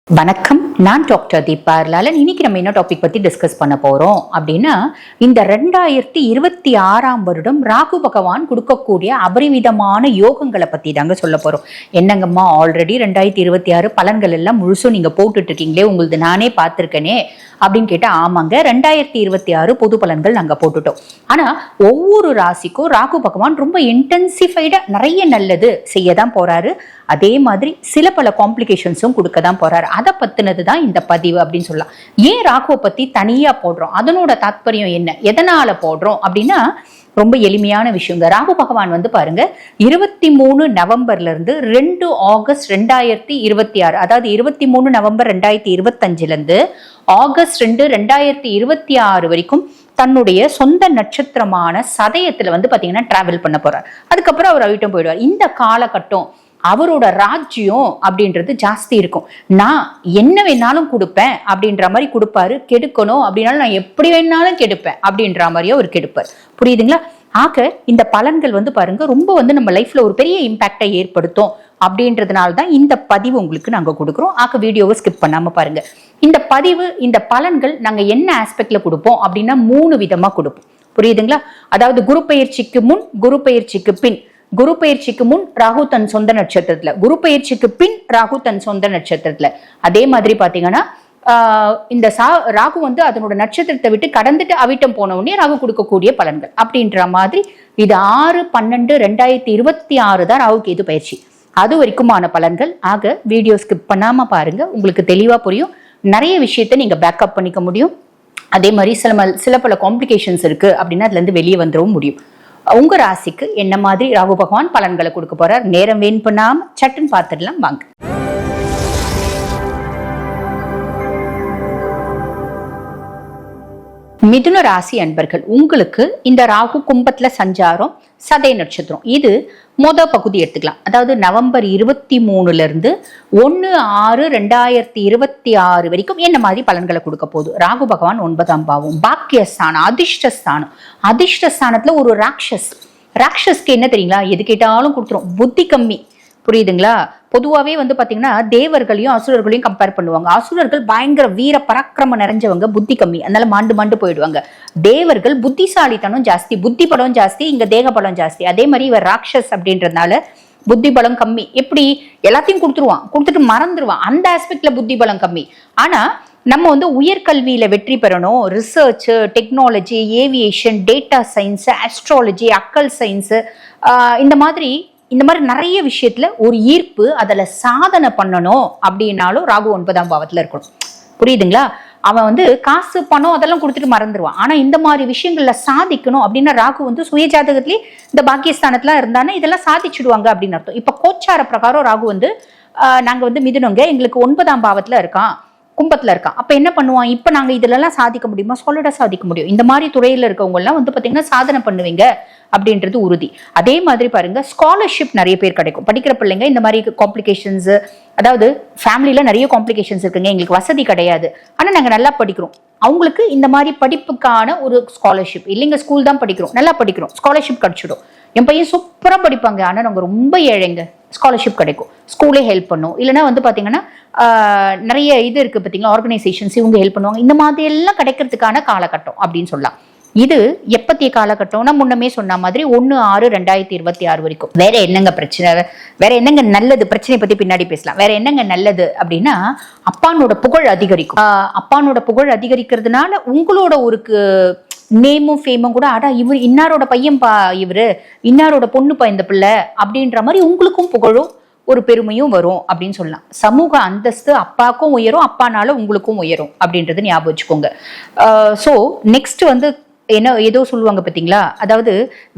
வணக்கம், நான் டாக்டர் தீபா லாலன். இன்னைக்கு நம்ம என்ன டாபிக் பத்தி டிஸ்கஸ் பண்ண போறோம் அப்படின்னா, இந்த 2026 வருடம் ராகு பகவான் கொடுக்கக்கூடிய அபரிவிதமான யோகங்களை பத்தி தாங்க சொல்ல போறோம். என்னங்கம்மா, ஆல்ரெடி 2026 பலன்கள் எல்லாம் முழுசும் நீங்க போட்டுட்டு இருக்கீங்களே, உங்களுக்கு நானே பார்த்திருக்கேனே அப்படின்னு கேட்டா, ஆமாங்க, 2026 பொது பலன்கள் நாங்க போட்டுட்டோம். ஆனா ஒவ்வொரு ராசிக்கும் ராகு பகவான் ரொம்ப இன்டென்சிஃபைடா நிறைய நல்லது செய்யதான் போறாரு. அதே மாதிரி சில பல காம்ப்ளிகேஷன்ஸும் கொடுக்க தான் போறாரு. அதை பத்தினது தான் இந்த பதிவு அப்படின்னு சொல்லலாம். ஏன் ராகுவை பத்தி தனியா போடுறோம், அதனோட தாத்பரியம் என்ன, எதனால போடுறோம் அப்படின்னா, ரொம்ப எளிமையான விஷயங்க. ராகு பகவான் பாருங்க, 23 நவம்பர்ல இருந்து 2 ஆகஸ்ட் 2026, அதாவது 23 நவம்பர் 2025 இருந்து ஆகஸ்ட் 2 2026 வரைக்கும் தன்னுடைய சொந்த நட்சத்திரமான சதயத்துல பாத்தீங்கன்னா டிராவல் பண்ண போறார். அதுக்கப்புறம் அவர் அவிட்டம் போயிடுவார். இந்த காலகட்டம் அவரோட ராஜ்யம் அப்படின்றது ஜாஸ்தி இருக்கும். நான் என்ன வேணாலும் கொடுப்பேன் அப்படின்ற மாதிரி கொடுப்பாரு. கெடுக்கணும் அப்படின்னாலும் நான் எப்படி வேணாலும் கெடுப்பேன் அப்படின்ற மாதிரியே அவர் கெடுப்பார். புரியுதுங்களா? ஆக இந்த பலன்கள் பாருங்க, ரொம்ப நம்ம லைஃப்ல ஒரு பெரிய இம்பாக்டை ஏற்படுத்தும். அப்படின்றதுனால தான் இந்த பதிவு உங்களுக்கு நாங்க கொடுக்குறோம். ஆக வீடியோவை ஸ்கிப் பண்ணாம பாருங்க. இந்த பதிவு, இந்த பலன்கள் நாங்க என்ன ஆஸ்பெக்ட்ல கொடுப்போம் அப்படின்னா 3 விதமா கொடுப்போம். புரியுதுங்களா? அதாவது குரு பெயர்ச்சிக்கு முன், குரு பெயர்ச்சிக்கு பின். குரு பயிற்சிக்கு முன் ராகு தன் சொந்த நட்சத்திரத்துல, குரு பயிற்சிக்கு பின் ராகு தன் சொந்த நட்சத்திரத்துல. அதே மாதிரி பாத்தீங்கன்னா இந்த ராகு அதனோட நட்சத்திரத்தை விட்டு கடந்துட்டு அவிட்டம் போன உடனே ராகு கொடுக்கக்கூடிய பலன்கள் அப்படின்ற மாதிரி. இது 6/12/2026 தான் ராகு கேது பயிற்சி. அது வரைக்குமான பலன்கள். ஆக வீடியோ ஸ்கிப் பண்ணாம பாருங்க, உங்களுக்கு தெளிவா புரியும். நிறைய விஷயத்த நீங்க பேக்கப் பண்ணிக்க முடியும். அதே மாதிரி சில பல காம்ப்ளிகேஷன்ஸ் இருக்கு அப்படின்னா அதுல இருந்து வெளியே வந்துடவும் முடியும். உங்க ராசிக்கு என்ன மாதிரி ராகு பகவான் பலன்களை கொடுக்க போறார், நேரம் வீண் பண்ணாம சட்டுன்னு பார்த்துடலாம் வாங்க. மிதுன ராசி அன்பர்கள், உங்களுக்கு இந்த ராகு கும்பத்துல சஞ்சாரம், சதய நட்சத்திரம், இது பகுதி எடுத்துக்கலாம். அதாவது நவம்பர் 23 இருந்து 1/6/2026 வரைக்கும் என்ன மாதிரி பலன்களை கொடுக்க போகுது. ராகு பகவான் 9ஆம் பாவம், பாக்கியஸ்தானம், அதிர்ஷ்டஸ்தானம். அதிர்ஷ்டஸ்தானத்துல ஒரு ராட்சஸ்க்கு என்ன தெரியுங்களா, எது கேட்டாலும் கொடுத்துரும், புத்தி கம்மி. புரியுதுங்களா? பொதுவாகவே பாத்தீங்கன்னா தேவர்களையும் அசுரர்களையும் கம்பேர் பண்ணுவாங்க. அசுரர்கள் பயங்கர வீர பராக்கிரமம் நிறைஞ்சவங்க, புத்தி கம்மி, அதனால மாண்டு போயிடுவாங்க. தேவர்கள் புத்திசாலித்தனம் ஜாஸ்தி, புத்தி பலம் ஜாஸ்தி, இங்க தேக பலம் ஜாஸ்தி. அதே மாதிரி இவர் ராட்சஸ் அப்படின்றதுனால புத்தி பலம் கம்மி. எப்படி எல்லாத்தையும் கொடுத்துட்டு மறந்துடுவான், அந்த ஆஸ்பெக்ட்ல புத்தி பலம் கம்மி. ஆனா நம்ம உயர்கல்வியில வெற்றி பெறணும், research, technology, aviation, data science, astrology, occult science, இந்த மாதிரி நிறைய விஷயத்துல ஒரு ஈர்ப்பு, அதுல சாதனை பண்ணணும் அப்படின்னாலும் ராகு 9ஆம் பாவத்துல இருக்கணும். புரியுதுங்களா? அவன் காசு பணம் அதெல்லாம் கொடுத்துட்டு மறந்துடுவான். ஆனா இந்த மாதிரி விஷயங்கள்ல சாதிக்கணும் அப்படின்னா ராகு சுய ஜாதகத்திலேயே இந்த பாக்கியஸ்தானத்துல இருந்தானே இதெல்லாம் சாதிச்சுடுவாங்க அப்படின்னு அர்த்தம். இப்ப கோச்சார பிரகாரம் ராகு நாங்க மிதுனங்க, எங்களுக்கு 9ஆம் பாவத்துல இருக்கான், கும்பத்துல இருக்கான். அப்ப என்ன பண்ணுவான், இப்ப நாங்க இதுல எல்லாம் சாதிக்க முடியுமா, சாலிடா சாதிக்க முடியும். இந்த மாதிரி துறையில இருக்கவங்க எல்லாம் பாத்தீங்கன்னா சாதனை பண்ணுவீங்க அப்படின்றது உறுதி. அதே மாதிரி பாருங்க, ஸ்காலர்ஷிப் நிறைய பேர் கிடைக்கும். படிக்கிற பிள்ளைங்க இந்த மாதிரி காம்ப்ளிகேஷன்ஸ், அதாவது ஃபேமிலியில நிறைய காம்ப்ளிகேஷன்ஸ் இருக்குங்க, எங்களுக்கு வசதி கிடையாது, ஆனா நாங்க நல்லா படிக்கிறோம், அவங்களுக்கு இந்த மாதிரி படிப்புக்கான ஒரு ஸ்காலர்ஷிப். இல்லைங்க, ஸ்கூல் தான் படிக்கிறோம், நல்லா படிக்கிறோம், ஸ்காலர்ஷிப் கிடைச்சிடும். என் பையன் சூப்பரா படிப்பாங்க, ஆனா நாங்க ரொம்ப ஏழைங்க, ஸ்காலர்ஷிப் கிடைக்கும், ஸ்கூலே ஹெல்ப் பண்ணும். இல்லைன்னா பாத்தீங்கன்னா நிறைய இது இருக்கு பாத்தீங்களா, ஆர்கனைசேஷன்ஸ், இவங்க ஹெல்ப் பண்ணுவாங்க. இந்த மாதிரி எல்லாம் கிடைக்கிறதுக்கான காலகட்டம் அப்படின்னு சொல்லலாம். இது எப்பத்திய காலகட்டம்னா முன்னமே சொன்ன மாதிரி 1/6/2026 வரைக்கும். வேற என்னங்க பிரச்சனை, வேற என்னங்க நல்லது, பிரச்சனை பத்தி பின்னாடி பேசலாம். வேற என்னங்க நல்லது அப்படின்னா, அப்பானோட புகழ் அதிகரிக்கும். அப்பானோட புகழ் அதிகரிக்கிறதுனால உங்களோட ஒரு நேமும் ஃபேமும் கூட, அடா இவர் இன்னாரோட பையன் பா, இவரு இன்னாரோட பொண்ணு பா இந்த பிள்ளை அப்படின்ற மாதிரி உங்களுக்கும் புகழும் ஒரு பெருமையும் வரும் அப்படின்னு சொல்லலாம். சமூக அந்தஸ்து அப்பாக்கும் உயரும், அப்பானால உங்களுக்கும் உயரும் அப்படின்றது ஞாபகம் வச்சுக்கோங்க. ஸோ நெக்ஸ்ட் என்ன ஏதோ சொல்லுவாங்க பார்த்தீங்களா, அதாவது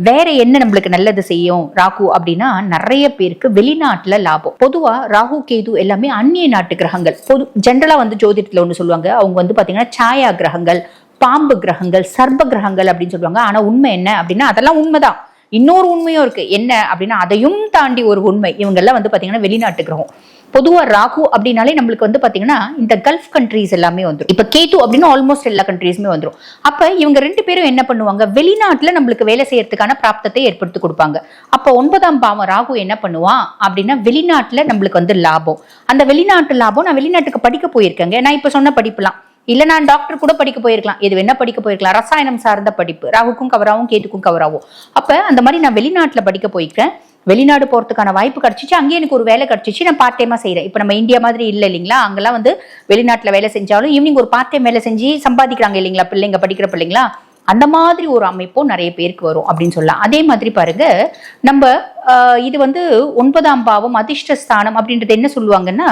வேற என்ன நம்மளுக்கு நல்லது செய்யும் ராகு அப்படின்னா, நிறைய பேருக்கு வெளிநாட்டுல லாபம். பொதுவா ராகு கேது எல்லாமே அந்நிய நாட்டு கிரகங்கள். ஜென்ரலா ஜோதிடத்துல ஒன்று சொல்லுவாங்க, அவங்க பாத்தீங்கன்னா சாயா கிரகங்கள், பாம்பு கிரகங்கள், சர்ப கிரகங்கள் அப்படின்னு சொல்லுவாங்க. ஆனா உண்மை என்ன அப்படின்னா, அதெல்லாம் உண்மைதான். இன்னொரு உண்மையும் இருக்கு. என்ன அப்படின்னா, அதையும் தாண்டி ஒரு உண்மை, இவங்க எல்லாம் வந்து பாத்தீங்கன்னா வெளிநாட்டு கிரகம். பொதுவா ராகு அப்படின்னாலே நம்மளுக்கு வந்து பாத்தீங்கன்னா இந்த கல்ஃப் கண்ட்ரீஸ் எல்லாமே வந்துடும். இப்ப கேது அப்படின்னா ஆல்மோஸ்ட் எல்லா கண்ட்ரீஸுமே வந்துடும். அப்ப இவங்க 2 பேரும் என்ன பண்ணுவாங்க, வெளிநாட்டுல நம்மளுக்கு வேலை செய்யறதுக்கான பிராப்தத்தை ஏற்படுத்தி கொடுப்பாங்க. அப்ப 9ஆம் பாவம் ராகு என்ன பண்ணுவான் அப்படின்னா, வெளிநாட்டுல நம்மளுக்கு வந்து லாபம். அந்த வெளிநாட்டு லாபம், நான் வெளிநாட்டுக்கு படிக்க போயிருக்கேங்க, நான் இப்ப சொன்ன படிப்புலாம் இல்ல, நான் டாக்டர் கூட படிக்க போயிருக்கலாம், எது வேணா படிக்க போயிருக்கலாம், ரசாயனம் சார்ந்த படிப்பு, ராகுக்கும் கவராவும் கேதுக்கும் கவராவும். அப்ப அந்த மாதிரி நான் வெளிநாட்டுல படிக்க போயிருக்கேன், வெளிநாடு போறதுக்கான வாய்ப்பு கிடைச்சிச்சு, அங்கேயே எனக்கு ஒரு வேலை கிடைச்சிச்சு, நான் பார்ட் டைமா செய்யறேன். இப்ப நம்ம இந்தியா மாதிரி இல்ல இல்லைங்களா, அங்கெல்லாம் வந்து வெளிநாட்டுல வேலை செஞ்சாலும் ஈவினிங் ஒரு பார்ட் டைம் வேலை செஞ்சு சம்பாதிக்கிறாங்க இல்லைங்களா பிள்ளைங்க, படிக்கிற பிள்ளைங்களா. அந்த மாதிரி ஒரு அமைப்பும் நிறைய பேருக்கு வரும் அப்படின்னு சொல்லலாம். அதே மாதிரி பாருங்க, நம்ம இது வந்து 9ஆம் பாவம் அதிர்ஷ்டஸ்தானம் அப்படின்றது என்ன சொல்லுவாங்கன்னா,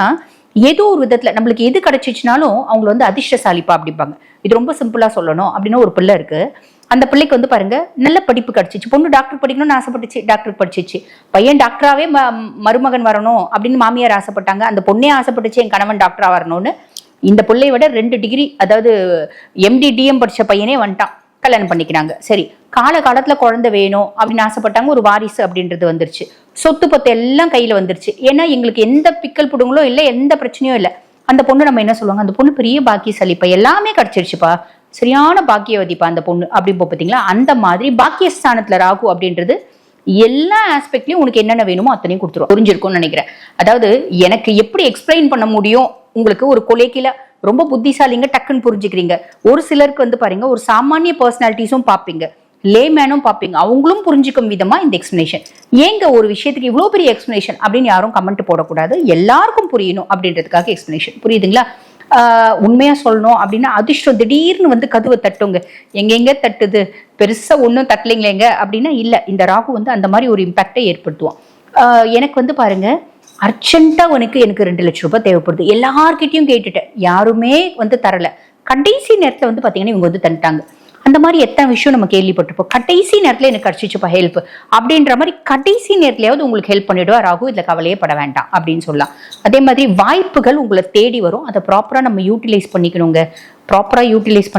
ஏதோ ஒரு விதத்துல நம்மளுக்கு எது கிடைச்சிச்சுனாலும் அவங்களை வந்து அதிர்ஷ்டசாலிப்பா அப்படிப்பாங்க. இது ரொம்ப சிம்பிளா சொல்லணும் அப்படின்னா, ஒரு பிள்ளை இருக்கு, அந்த பிள்ளைக்கு வந்து பாருங்க நல்ல படிப்பு கிடைச்சிச்சு, பொண்ணு டாக்டர் படிக்கணும்னு ஆசைப்பட்டுச்சு, டாக்டர் படிச்சிச்சு. பையன் டாக்டராவே மருமகன் வரணும் அப்படின்னு மாமியார் ஆசைப்பட்டாங்க, அந்த பொண்ணே ஆசைப்பட்டுச்சு என் கணவன் டாக்டரா வரணும்னு. இந்த பிள்ளைய விட 2 டிகிரி, அதாவது MD DM படிச்ச பையனே வந்துட்டான், கல்யாணம் பண்ணிக்கிறாங்க. சரி, காலத்துல குழந்தை வேணும் அப்படின்னு ஆசைப்பட்டாங்க, ஒரு வாரிசு அப்படின்றது வந்துருச்சு, சொத்து பத்து எல்லாம் கையில வந்துருச்சு. ஏன்னா எங்களுக்கு எந்த பிக்கல் புடுங்களோ இல்லை, எந்த பிரச்சனையும் இல்லை. அந்த பொண்ணு நம்ம என்ன சொல்லுவாங்க, அந்த பொண்ணு பெரிய பாக்கியசாலிப்பா, எல்லாமே கிடைச்சிருச்சுப்பா, சரியான பாக்கியவதிப்பா அந்த பொண்ணு அப்படின்னு பார்த்தீங்களா. அந்த மாதிரி பாக்கியஸ்தானத்துல ராகு அப்படின்றது எல்லா ஆஸ்பெக்ட்லயும் உனக்கு என்னென்ன வேணுமோ அத்தனையும் கொடுத்துரும். புரிஞ்சிருக்கும்னு நினைக்கிறேன். அதாவது எனக்கு எப்படி எக்ஸ்பிளைன் பண்ண முடியும் உங்களுக்கு, ஒரு கொலைக்கில ரொம்ப புத்திசாலிங்க, டக்குன்னு புரிஞ்சுக்கிறீங்க. ஒரு சிலருக்கு வந்து பாருங்க, ஒரு சாமானிய பர்சனாலிட்டிஸும் பார்ப்பீங்க, லேமேனும் பார்ப்பீங்க, அவங்களும் புரிஞ்சுக்கும் விதமா இந்த எக்ஸ்பிளனேஷன். ஏங்க ஒரு விஷயத்துக்கு இவ்வளவு பெரிய எக்ஸ்பிளனேஷன் அப்படின்னு யாரும் கமெண்ட் போடக்கூடாது, எல்லாருக்கும் புரியணும் அப்படின்றதுக்காக எக்ஸ்பிளனேஷன். புரியுதுங்களா? உண்மையா சொல்லணும் அப்படின்னா, அதிர்ஷ்டம் திடீர்னு வந்து கதவை தட்டுங்க, எங்கெங்க தட்டுது, பெருசா ஒன்றும் தட்டலைங்களேங்க அப்படின்னா இல்ல, இந்த ராகு வந்து அந்த மாதிரி ஒரு இம்பாக்டை ஏற்படுத்துவான். எனக்கு வந்து பாருங்க, அர்ஜென்ட்டா எனக்கு 2 லட்சம் ரூபாய் தேவைப்படுது, எல்லார்கிட்டையும் கேட்டுட்டேன், யாருமே வந்து தரல. கடைசி நேரத்துல வந்து பாத்தீங்கன்னா இவங்க வந்து தந்துட்டாங்க. அந்த மாதிரி எத்தனை விஷயம் நம்ம கேள்விப்பட்டிருப்போம். கடைசி நேரத்துல எனக்கு கிடைச்சிச்சுப்பா ஹெல்ப் அப்படின்ற மாதிரி, கடைசி நேரத்திலேயாவது உங்களுக்கு ஹெல்ப் பண்ணிடுவா ராகு, இதுல கவலையே பட வேண்டாம் அப்படின்னு சொல்லலாம். அதே மாதிரி வாய்ப்புகள் உங்களை தேடி வரும், அதை ப்ராப்பரா நம்ம யூட்டிலைஸ் பண்ணிக்கணுங்க, ப்ராப்பரா யூட்டிலைஸ்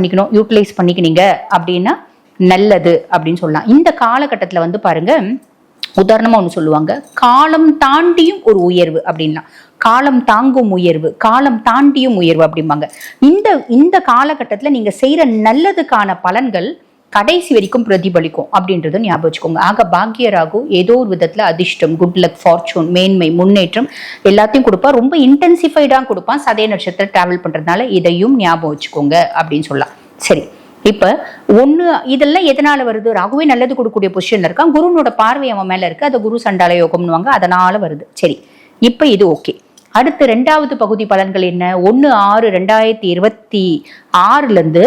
பண்ணிக்கினீங்க அப்படின்னா நல்லது அப்படின்னு சொல்லலாம். இந்த காலகட்டத்துல வந்து பாருங்க, உதாரணமா ஒண்ணு சொல்லுவாங்க, காலம் தாண்டியும் ஒரு உயர்வு அப்படின்னா, காலம் தாங்கும் உயர்வு, காலம் தாண்டியும் உயர்வு அப்படிம்பாங்க. இந்த காலகட்டத்துல நீங்க செய்யற நல்லதுக்கான பலன்கள் கடைசி வரைக்கும் பிரதிபலிக்கும் அப்படின்றது ஞாபகம் வச்சுக்கோங்க. ஆக பாக்கிய ராகு ஏதோ ஒரு விதத்துல அதிர்ஷ்டம், குட் லக், ஃபார்ச்சூன், மேன்மை, முன்னேற்றம் எல்லாத்தையும் கொடுப்பான். ரொம்ப இன்டென்சிஃபைடா கொடுப்பான் சதய நட்சத்திரம் டிராவல் பண்றதுனால, இதையும் ஞாபகம் வச்சுக்கோங்க அப்படின்னு சொல்லலாம். சரி, இப்ப இதெல்லாம் எதனால வருது, ராகுவே நல்லது கொடுக்கக்கூடிய பொசிஷன்ல இருக்கான், குருனோட பார்வை அவன் மேல இருக்கு, அது குரு சண்டால யோகம்னுவாங்க, அதனால வருது. சரி, இப்ப இது ஓகே. அடுத்து 2வது பகுதி பலன்கள் என்ன, 1/6/2026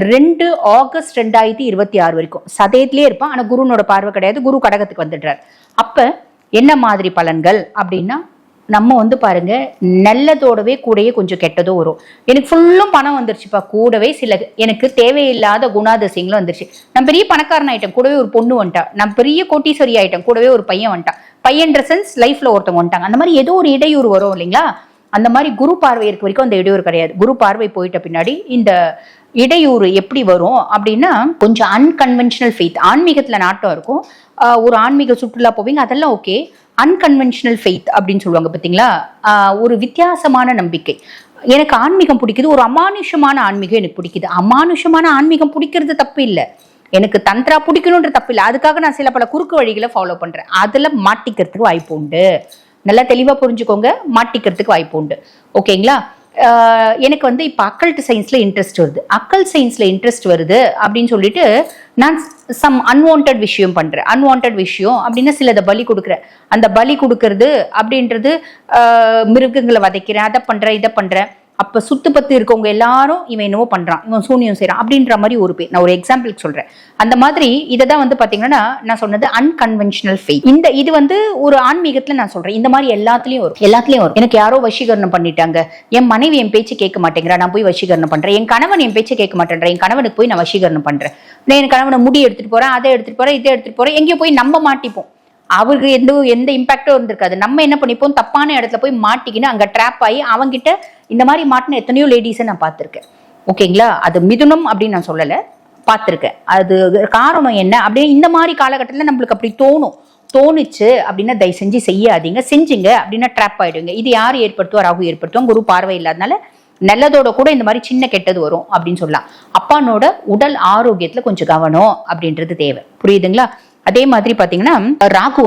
2 ஆகஸ்ட் 2026 வரைக்கும் சதயத்திலே இருப்பான். ஆனா குருனோட பார்வை கிடையாது, குரு கடகத்துக்கு வந்துடுறார். அப்ப என்ன மாதிரி பலன்கள் அப்படின்னா, நம்ம வந்து பாருங்க, நல்லதோடவே கூடயே கொஞ்சம் கெட்டதும் வரும். எனக்கு ஃபுல்லும் பணம் வந்துருச்சுப்பா, கூடவே சில எனக்கு தேவையில்லாத குணாதிசயங்களும் வந்துருச்சு. நான் பெரிய பணக்காரன் ஆயிட்டேன், கூடவே ஒரு பொண்ணு வந்துட்டா. நான் பெரிய கோட்டீஸ்வரி ஆயிட்டேன், கூடவே ஒரு பையன் வந்துட்டான். பையன்ற சென்ஸ் லைஃப்ல ஒருத்தவங்க வந்துட்டாங்க. அந்த மாதிரி ஏதோ ஒரு இடையூறு வரும் இல்லைங்களா. அந்த மாதிரி குரு பார்வை இருக்க வரைக்கும் அந்த இடையூறு கிடையாது. குரு பார்வை போயிட்ட பின்னாடி இந்த இடையூறு எப்படி வரும் அப்படின்னா, கொஞ்சம் அன்கன்வென்ஷனல் ஃபெய்த், ஆன்மீகத்துல நாட்டம் இருக்கும், ஒரு ஆன்மீக சுற்றுலா போவீங்க, அதெல்லாம் ஓகே. அன்கன்வென்ஷனல் ஃபெய்த் அப்படின்னு சொல்லுவாங்க பார்த்தீங்களா, ஒரு வித்தியாசமான நம்பிக்கை. எனக்கு ஆன்மீகம் பிடிக்குது, ஒரு அமானுஷமான ஆன்மீகம் எனக்கு பிடிக்குது. அமானுஷமான ஆன்மீகம் பிடிக்கிறது தப்பு இல்லை, எனக்கு தந்திரா பிடிக்கணுன்ற தப்பு இல்லை, அதுக்காக நான் சில பல குறுக்கு வழிகளை ஃபாலோ பண்றேன், அதுல மாட்டிக்கிறதுக்கு வாய்ப்பு உண்டு. நல்லா தெளிவா புரிஞ்சுக்கோங்க, மாட்டிக்கிறதுக்கு வாய்ப்பு உண்டு. ஓகேங்களா. எனக்கு வந்து இப்போ அக்கல்ட் சயின்ஸ்ல இன்ட்ரெஸ்ட் வருது, அக்கல்ட் சயின்ஸ்ல இன்ட்ரெஸ்ட் வருது அப்படின்னு சொல்லிட்டு நான் சம் அன்வான்ட் விஷயம் பண்றேன். அன்வான்ட் விஷயம் அப்படின்னா சிலதை பலி கொடுக்குறேன். அந்த பலி கொடுக்கறது அப்படின்றது மிருகங்களை வதைக்கிறேன், அதை பண்றேன், இதை பண்றேன். அப்ப சுத்து பத்து இருக்கவங்க எல்லாரும் இவன் என்னவோ பண்றான், இவன் சூனியம் செய்யறான் அப்படின்ற மாதிரி ஒரு பேர். நான் ஒரு எக்ஸாம்பிளுக்கு சொல்றேன். அந்த மாதிரி இதை தான் வந்து பாத்தீங்கன்னா நான் சொன்னது அன்கன்வென்ஷனல் ஃபெய்த். இது வந்து ஒரு ஆன்மீகத்துல நான் சொல்றேன், இந்த மாதிரி எல்லாத்துலயும் வரும். எனக்கு யாரோ வசீகரணம் பண்ணிட்டாங்க, என் மனைவி என் பேச்சு கேட்க மாட்டேங்கிறா, நான் போய் வசீகரணம் பண்றேன். என் கணவன் என் பேச்சு கேட்க மாட்டேன், என் கணவனுக்கு போய் நான் வசீகரணம் பண்றேன். நான் என் கணவனை முடி எடுத்துட்டு போறேன், அதை எடுத்துட்டு போறேன், இதை எடுத்துட்டு போறேன், எங்கேயோ போய் நம்ம மாட்டிப்போம். அவருக்கு எந்த இம்பாக்டும் இருந்திருக்காது. நம்ம என்ன பண்ணிப்போம், தப்பான இடத்துல போய் மாட்டிக்கின்னு அங்க ட்ராப் ஆகி அவங்கிட்ட இந்த மாதிரி மாட்டின எத்தனையோ லேடிஸை நான் பார்த்துருக்கேன். ஓகேங்களா. அது மிதுனம் அப்படின்னு நான் சொல்லலை, பார்த்துருக்கேன். அது காரணம் என்ன அப்படின்னு இந்த மாதிரி காலகட்டத்தில் நம்மளுக்கு அப்படி தோணுச்சு அப்படின்னா தயவு செஞ்சு செய்யாதீங்க. செஞ்சுங்க அப்படின்னா ட்ராப் ஆயிடுவீங்க. இது யார் ஏற்படுத்துவா? ராகு ஏற்படுத்துவோம். குரு பார்வை இல்லாதனால நல்லதோட கூட இந்த மாதிரி சின்ன கெட்டது வரும் அப்படின்னு சொல்லலாம். அப்பானோட உடல் ஆரோக்கியத்துல கொஞ்சம் கவனம் அப்படின்றது தேவை. புரியுதுங்களா? அதே மாதிரி பாத்தீங்கன்னா ராகு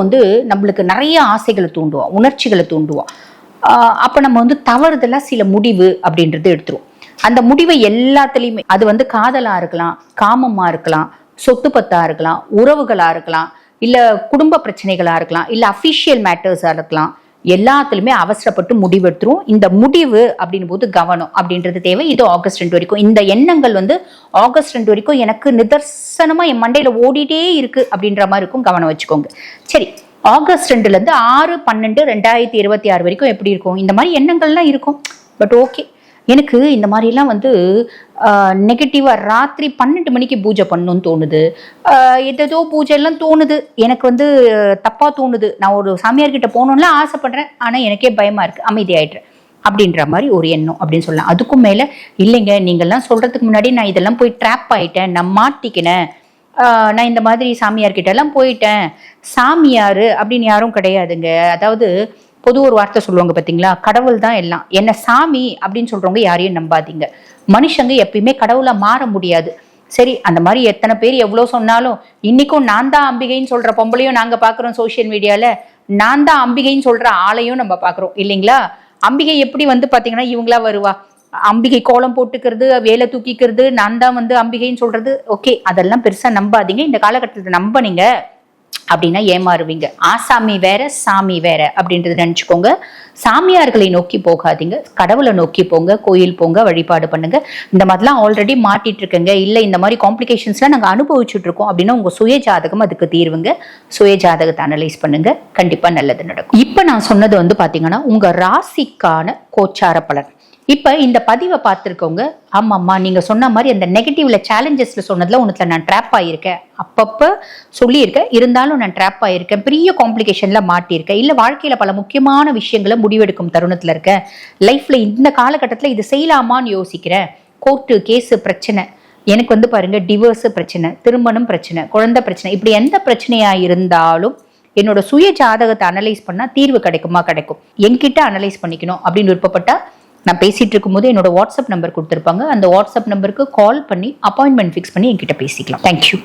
நம்மளுக்கு நிறைய ஆசைகளை தூண்டுவோம், உணர்ச்சிகளை தூண்டுவோம். அப்ப நம்ம தவறுதலா சில முடிவு அப்படின்றது எடுத்துருவோம். அந்த முடிவை எல்லாத்துலயுமே அது காதலா இருக்கலாம், காமமா இருக்கலாம், சொத்து பத்தா இருக்கலாம், உறவுகளா இருக்கலாம், இல்ல குடும்ப பிரச்சனைகளா இருக்கலாம், இல்ல அபிஷியல் மேட்டர்ஸா இருக்கலாம், எல்லாத்துலயுமே அவசரப்பட்டு முடிவெடுத்துரும். இந்த முடிவு அப்படின் போது கவனம் அப்படின்றது தேவை. இது ஆகஸ்ட் 2 வரைக்கும் இந்த எண்ணங்கள் ஆகஸ்ட் 2 வரைக்கும் எனக்கு நிதர்சனமா என் மண்டையில ஓடிட்டே இருக்கு அப்படின்ற மாதிரி இருக்கும். கவனம் வச்சுக்கோங்க. சரி, ஆகஸ்ட் 2ல இருந்து 6/12/2026 வரைக்கும் எப்படி இருக்கும்? இந்த மாதிரி எண்ணங்கள்லாம் இருக்கும். பட் ஓகே, எனக்கு இந்த மாதிரிலாம் நெகட்டிவா ராத்திரி 12 மணிக்கு பூஜை பண்ணணும்னு தோணுது. ஏதோ பூஜை எல்லாம் தோணுது. எனக்கு தப்பா தோணுது. நான் ஒரு சாமியார் கிட்ட போகணும்லாம் ஆசைப்படுறேன். ஆனா எனக்கே பயமா இருக்கு, அமைதியாயிடுறேன் அப்படின்ற மாதிரி ஒரு எண்ணம் அப்படின்னு சொல்லலாம். அதுக்கும் மேல இல்லைங்க, நீங்கள்லாம் சொல்றதுக்கு முன்னாடி நான் இதெல்லாம் போய் ட்ராப் ஆயிட்டேன், நான் மாட்டிக்கினேன், நான் இந்த மாதிரி சாமியார் கிட்ட எல்லாம் போயிட்டேன். சாமியாரு அப்படின்னு யாரும் கிடையாதுங்க. அதாவது பொது ஒரு வார்த்தை சொல்லுவாங்க பார்த்தீங்களா, கடவுள் தான் எல்லாம். என்ன சாமி அப்படின்னு சொல்றவங்க யாரையும் நம்பாதீங்க. மனுஷங்க எப்பயுமே கடவுளா மாற முடியாது. சரி, அந்த மாதிரி எத்தனை பேர் எவ்வளோ சொன்னாலும் இன்னைக்கும் நான் தான் அம்பிகைன்னு சொல்ற பொம்பளையும் நாங்க பாக்குறோம். சோசியல் மீடியால நான் தான் அம்பிகைன்னு சொல்ற ஆளையும் நம்ம பாக்குறோம் இல்லைங்களா? அம்பிகை எப்படி பாத்தீங்கன்னா இவங்களா வருவா, அம்பிகை கோலம் போட்டுக்கிறது, வேலை தூக்கிக்கிறது, நான் தான் அம்பிகைன்னு சொல்றது. ஓகே, அதெல்லாம் பெருசா நம்பாதீங்க. இந்த காலகட்டத்தில் நம்பினீங்க அப்படின்னா ஏமாறுவீங்க. ஆசாமி வேற, சாமி வேற அப்படின்றது நினைச்சுக்கோங்க. சாமியார்களை நோக்கி போகாதீங்க, கடவுளை நோக்கி போங்க, கோயில் போங்க, வழிபாடு பண்ணுங்க. இந்த மாதிரிலாம் ஆல்ரெடி மாட்டிட்டு இருக்கங்க, இல்ல இந்த மாதிரி காம்ப்ளிகேஷன்ஸ்லாம் நாங்க அனுபவிச்சுட்டு இருக்கோம் அப்படின்னா உங்க சுய ஜாதகம் அதுக்கு தீர்வுங்க. சுய ஜாதகத்தை அனலைஸ் பண்ணுங்க, கண்டிப்பா நல்லது நடக்கும். இப்ப நான் சொன்னது பாத்தீங்கன்னா உங்க ராசிக்கான கோச்சார பலன். இப்ப இந்த பதிவை பார்த்துருக்கவங்க, ஆமாம்மா நீங்க சொன்ன மாதிரி அந்த நெகட்டிவ்ல சேலஞ்சஸ்ல சொன்னதுல ஒன்றுல நான் ட்ராப் ஆயிருக்கேன், அப்பப்ப சொல்லியிருக்கேன், இருந்தாலும் நான் ட்ராப் ஆயிருக்கேன், பெரிய காம்ப்ளிகேஷன்ல மாட்டியிருக்கேன், இல்ல வாழ்க்கையில பல முக்கியமான விஷயங்களை முடிவெடுக்கும் தருணத்துல இருக்கேன், லைஃப்ல இந்த காலகட்டத்துல இது செய்யலாமான்னு யோசிக்கிறேன், கோர்ட்டு கேஸு பிரச்சனை, எனக்கு பாருங்க டிவோர்ஸ் பிரச்சனை, திருமணம் பிரச்சனை, குழந்தை பிரச்சனை, இப்படி எந்த பிரச்சனையா இருந்தாலும் என்னோட சுய ஜாதகத்தை அனலைஸ் பண்ணா தீர்வு கிடைக்குமா? கிடைக்கும். என்கிட்ட அனலைஸ் பண்ணிக்கணும் அப்படின்னு விருப்பப்பட்டா நான் பேசிட்டு இருக்கும் போது என்னோட வாட்ஸ்அப் நம்பர் கொடுத்துருப்பாங்க. அந்த வாட்ஸ்அப் நம்பருக்கு கால் பண்ணி அப்பாயின்மெண்ட் ஃபிக்ஸ் பண்ணி என்கிட்ட பேசிக்கலாம். தேங்க்யூ.